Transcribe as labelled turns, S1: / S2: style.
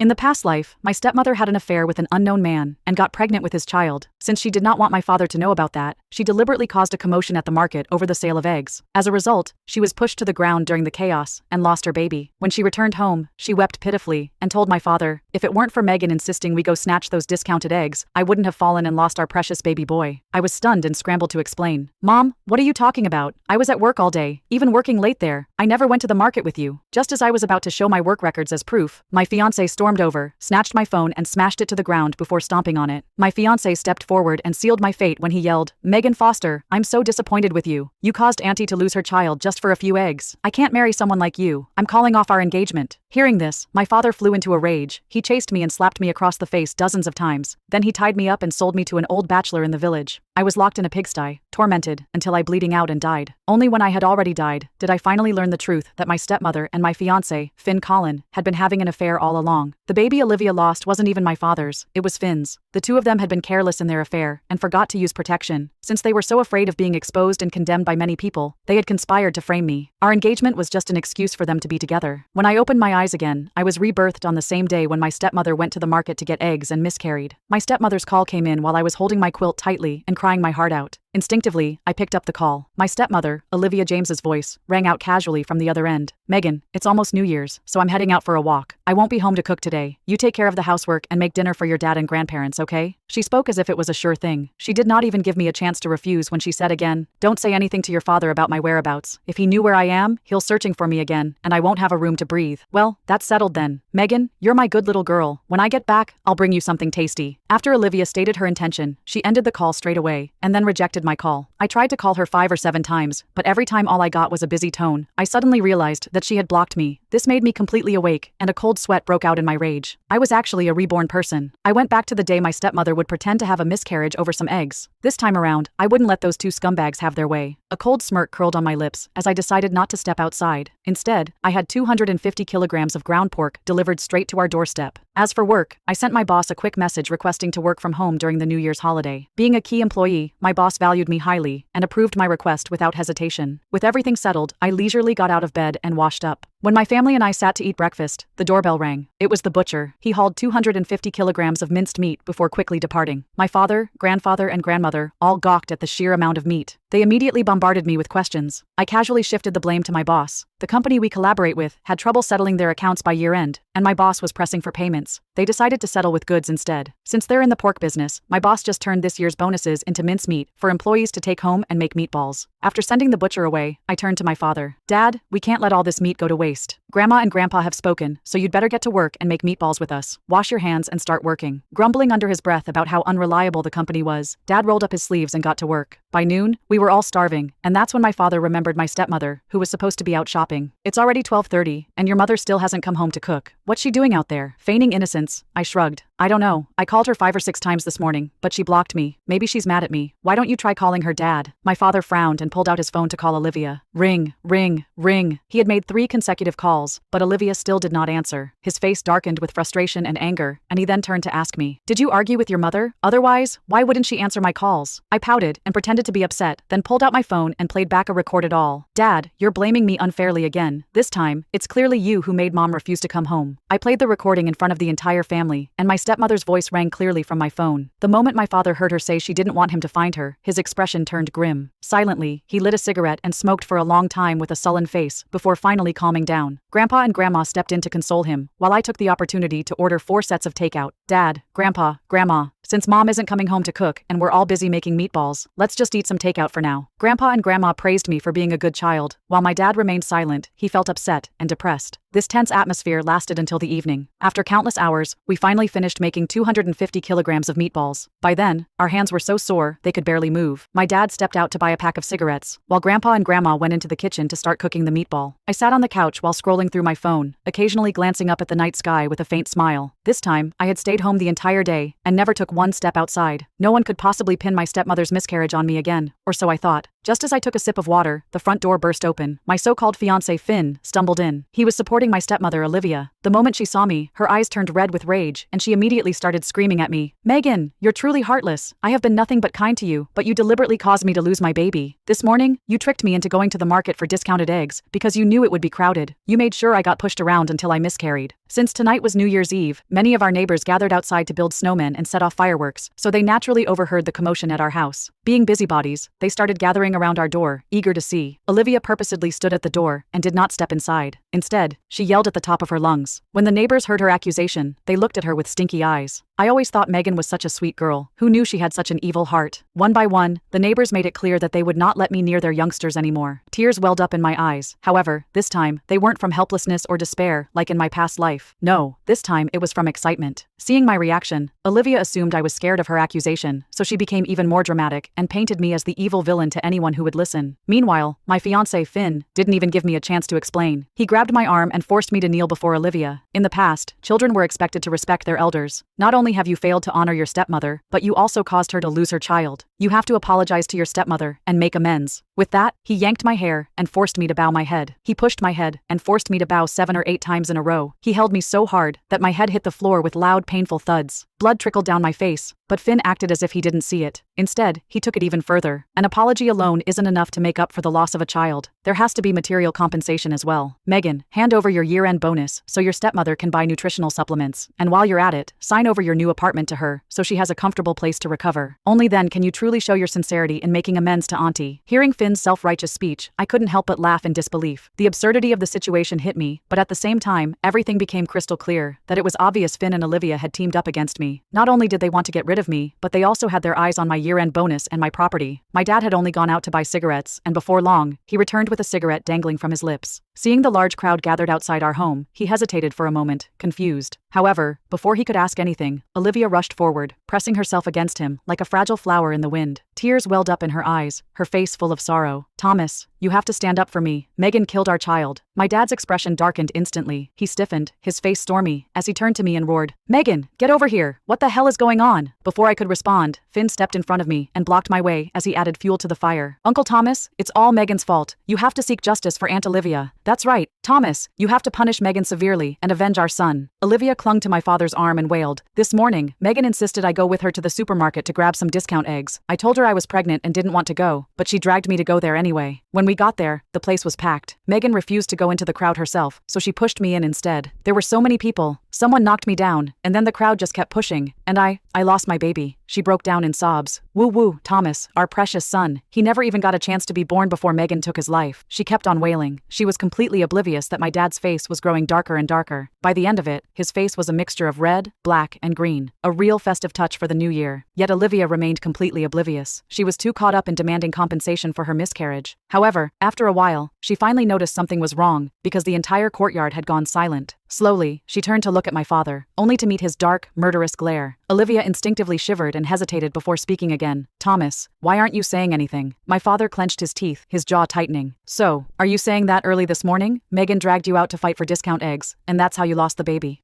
S1: In the past life, my stepmother had an affair with an unknown man and got pregnant with his child. Since she did not want my father to know about that, she deliberately caused a commotion at the market over the sale of eggs. As a result, she was pushed to the ground during the chaos and lost her baby. When she returned home, she wept pitifully and told my father, if it weren't for Megan insisting we go snatch those discounted eggs, I wouldn't have fallen and lost our precious baby boy. I was stunned and scrambled to explain. Mom, what are you talking about? I was at work all day, even working late there. I never went to the market with you. Just as I was about to show my work records as proof, my fiancé stormed over, snatched my phone and smashed it to the ground before stomping on it. My fiancé stepped forward and sealed my fate when he yelled, Megan Foster, I'm so disappointed with you. You caused Auntie to lose her child just for a few eggs. I can't marry someone like you. I'm calling off our engagement. Hearing this, my father flew into a rage. He chased me and slapped me across the face dozens of times. Then he tied me up and sold me to an old bachelor in the village. I was locked in a pigsty, tormented, until I bleeding out and died. Only when I had already died, did I finally learn the truth that my stepmother and my fiancé, Finn Collin, had been having an affair all along. The baby Olivia lost wasn't even my father's, it was Finn's. The two of them had been careless in their affair and forgot to use protection. Since they were so afraid of being exposed and condemned by many people, they had conspired to frame me. Our engagement was just an excuse for them to be together. When I opened my eyes again, I was rebirthed on the same day when my stepmother went to the market to get eggs and miscarried. My stepmother's call came in while I was holding my quilt tightly and crying my heart out. Instinctively, I picked up the call. My stepmother, Olivia James's voice, rang out casually from the other end. Megan, it's almost New Year's, so I'm heading out for a walk. I won't be home to cook today. You take care of the housework and make dinner for your dad and grandparents, okay? She spoke as if it was a sure thing. She did not even give me a chance to refuse when she said again, don't say anything to your father about my whereabouts. If he knew where I am, he'll searching for me again, and I won't have a room to breathe. Well, that's settled then. Megan, you're my good little girl. When I get back, I'll bring you something tasty. After Olivia stated her intention, she ended the call straight away, and then rejected my call. I tried to call her 5 or 7 times, but every time all I got was a busy tone. I suddenly realized that she had blocked me. This made me completely awake, and a cold sweat broke out in my rage. I was actually a reborn person. I went back to the day my stepmother would pretend to have a miscarriage over some eggs. This time around, I wouldn't let those two scumbags have their way. A cold smirk curled on my lips as I decided not to step outside. Instead, I had 250 kilograms of ground pork delivered straight to our doorstep. As for work, I sent my boss a quick message requesting to work from home during the New Year's holiday. Being a key employee, my boss valued me highly and approved my request without hesitation. With everything settled, I leisurely got out of bed and washed up. When my family and I sat to eat breakfast, the doorbell rang. It was the butcher. He hauled 250 kilograms of minced meat before quickly departing. My father, grandfather, and grandmother all gawked at the sheer amount of meat. They immediately bombarded me with questions. I casually shifted the blame to my boss. The company we collaborate with had trouble settling their accounts by year-end, and my boss was pressing for payments. They decided to settle with goods instead. Since they're in the pork business, my boss just turned this year's bonuses into mincemeat for employees to take home and make meatballs. After sending the butcher away, I turned to my father. Dad, we can't let all this meat go to waste. Grandma and Grandpa have spoken, so you'd better get to work and make meatballs with us. Wash your hands and start working. Grumbling under his breath about how unreliable the company was, Dad rolled up his sleeves and got to work. By noon, we were all starving, and that's when my father remembered my stepmother, who was supposed to be out shopping. It's already 12:30, and your mother still hasn't come home to cook. What's she doing out there? Feigning innocence, I shrugged. I don't know. I called her 5 or 6 times this morning, but she blocked me. Maybe she's mad at me. Why don't you try calling her dad? My father frowned and pulled out his phone to call Olivia. Ring, ring, ring. He had made 3 consecutive calls, but Olivia still did not answer. His face darkened with frustration and anger, and he then turned to ask me, did you argue with your mother? Otherwise, why wouldn't she answer my calls? I pouted and pretended to be upset, then pulled out my phone and played back a recorded all. Dad, you're blaming me unfairly again. This time, it's clearly you who made Mom refuse to come home. I played the recording in front of the entire family, and my stepmother's voice rang clearly from my phone. The moment my father heard her say she didn't want him to find her, his expression turned grim. Silently, he lit a cigarette and smoked for a long time with a sullen face, before finally calming down. Grandpa and Grandma stepped in to console him, while I took the opportunity to order 4 sets of takeout. Dad, Grandpa, Grandma, since Mom isn't coming home to cook and we're all busy making meatballs, let's just eat some takeout for now. Grandpa and Grandma praised me for being a good child. While my dad remained silent, he felt upset and depressed. This tense atmosphere lasted until the evening. After countless hours, we finally finished making 250 kilograms of meatballs. By then, our hands were so sore, they could barely move. My dad stepped out to buy a pack of cigarettes, while Grandpa and Grandma went into the kitchen to start cooking the meatball. I sat on the couch while scrolling through my phone, occasionally glancing up at the night sky with a faint smile. This time, I had stayed home the entire day and never took one step outside. No one could possibly pin my stepmother's miscarriage on me again, or so I thought. Just as I took a sip of water, the front door burst open. My so-called fiancé Finn stumbled in. He was supporting my stepmother Olivia. The moment she saw me, her eyes turned red with rage, and she immediately started screaming at me. Megan, you're truly heartless. I have been nothing but kind to you, but you deliberately caused me to lose my baby. This morning, you tricked me into going to the market for discounted eggs because you knew it would be crowded. You made sure I got pushed around until I miscarried. Since tonight was New Year's Eve, many of our neighbors gathered outside to build snowmen and set off fireworks, so they naturally overheard the commotion at our house. Being busybodies, they started gathering around our door, eager to see. Olivia purposely stood at the door and did not step inside. Instead, she yelled at the top of her lungs. When the neighbors heard her accusation, they looked at her with stinky eyes. I always thought Megan was such a sweet girl. Who knew she had such an evil heart? One by one, the neighbors made it clear that they would not let me near their youngsters anymore. Tears welled up in my eyes. However, this time, they weren't from helplessness or despair, like in my past life. No, this time it was from excitement. Seeing my reaction, Olivia assumed I was scared of her accusation, so she became even more dramatic and painted me as the evil villain to anyone who would listen. Meanwhile, my fiancé Finn didn't even give me a chance to explain. He grabbed my arm and forced me to kneel before Olivia. In the past, children were expected to respect their elders. Not only have you failed to honor your stepmother, but you also caused her to lose her child. You have to apologize to your stepmother and make amends. With that, he yanked my hair and forced me to bow my head. He pushed my head and forced me to bow 7 or 8 times in a row. He held me so hard that my head hit the floor with loud, painful thuds. Blood trickled down my face, but Finn acted as if he didn't see it. Instead, he took it even further. An apology alone isn't enough to make up for the loss of a child. There has to be material compensation as well. Megan, hand over your year-end bonus so your stepmother can buy nutritional supplements. And while you're at it, sign over your new apartment to her so she has a comfortable place to recover. Only then can you truly show your sincerity in making amends to Auntie. Hearing Finn's self-righteous speech, I couldn't help but laugh in disbelief. The absurdity of the situation hit me, but at the same time, everything became crystal clear that it was obvious Finn and Olivia had teamed up against me. Not only did they want to get rid of me, but they also had their eyes on my year-end bonus and my property. My dad had only gone out to buy cigarettes, and before long, he returned with a cigarette dangling from his lips. Seeing the large crowd gathered outside our home, he hesitated for a moment, confused. However, before he could ask anything, Olivia rushed forward, pressing herself against him like a fragile flower in the wind. Tears welled up in her eyes, her face full of sorrow. "Thomas, you have to stand up for me. Megan killed our child." My dad's expression darkened instantly. He stiffened, his face stormy, as he turned to me and roared, "Megan, get over here. What the hell is going on?" Before I could respond, Finn stepped in front of me and blocked my way as he added fuel to the fire. "Uncle Thomas, it's all Megan's fault. You have to seek justice for Aunt Olivia." "That's right, Thomas, you have to punish Megan severely and avenge our son." Olivia clung to my father's arm and wailed. "This morning, Megan insisted I go with her to the supermarket to grab some discount eggs. I told her I was pregnant and didn't want to go, but she dragged me to go there anyway. When we got there, the place was packed. Megan refused to go into the crowd herself, so she pushed me in instead. There were so many people. Someone knocked me down, and then the crowd just kept pushing, and I lost my baby." She broke down in sobs. "Woo, Thomas, our precious son. He never even got a chance to be born before Megan took his life." She kept on wailing. She was completely oblivious that my dad's face was growing darker and darker. By the end of it, his face was a mixture of red, black, and green. A real festive touch for the new year. Yet Olivia remained completely oblivious. She was too caught up in demanding compensation for her miscarriage. However, after a while, she finally noticed something was wrong, because the entire courtyard had gone silent. Slowly, she turned to look at my father, only to meet his dark, murderous glare. Olivia instinctively shivered and hesitated before speaking again. "Thomas, why aren't you saying anything?" My father clenched his teeth, his jaw tightening. "So, are you saying that early this morning, Megan dragged you out to fight for discount eggs, and that's how you lost the baby?"